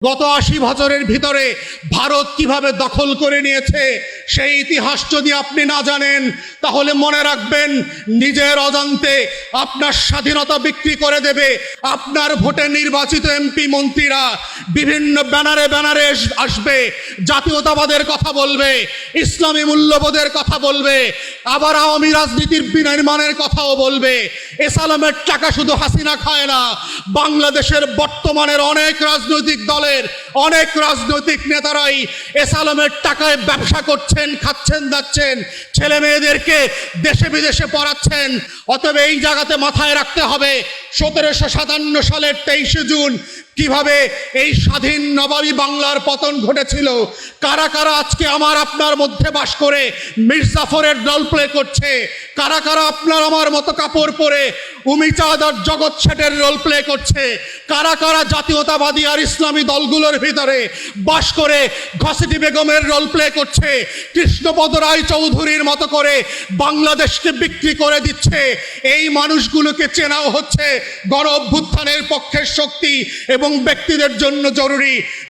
গত ৮০ বছরের ভিতরে ভারত কিভাবে দখল করে নিয়েছে সেই ইতিহাস যদি আপনি না জানেন তাহলে মনে রাখবেন নিজের অজান্তে আপনার স্বাধীনতা বিক্রি করে দেবে। আপনার ভোটে নির্বাচিত এমপি মন্ত্রীরা বিভিন্ন ব্যানারে আসবে, জাতীয়তাবাদের কথা বলবে, ইসলামী মূল্যবোধের কথা বলবে, আবার আওয়ামী রাজনীতির বিনির্মাণের কথাও বলবে। এসালামের টাকা শুধু হাসিনা খায় না, বাংলাদেশের বর্তমানের অনেক রাজনৈতিক দলের অনেক রাজনৈতিক নেতারাই এসালামের টাকায় ব্যবসা করছেন, খাচ্ছেন, যাচ্ছেন, ছেলে মেয়েদেরকে দেশে বিদেশে পড়াচ্ছেন। অতএব এই জায়গাতে মাথায় রাখতে হবে ১৭৫৭ সালের ২৩শে জুন কিভাবে এই স্বাধীন নবাবী বাংলার পতন ঘটেছিল। কারা কারা আজকে আমার আপনার মধ্যে বাস করে মির্জাফরের রোল প্লে করছে, কারা কারা আপনার আমার মতো কাপড় পরে উমিচাঁদ আর জগৎ শেঠের রোল প্লে করছে, কারা কারা জাতীয়তাবাদী আর ইসলামী দলগুলোর ভিতরে বাস করে ঘসিটি বেগমের রোল প্লে করছে, কৃষ্ণপদ রায় চৌধুরীর মতো করে বাংলাদেশকে বিক্রি করে দিচ্ছে। এই মানুষগুলোকে চেনাও হচ্ছে গণ অভ্যুত্থানের পক্ষের শক্তি এবং ব্যক্তিদের জন্য জরুরি।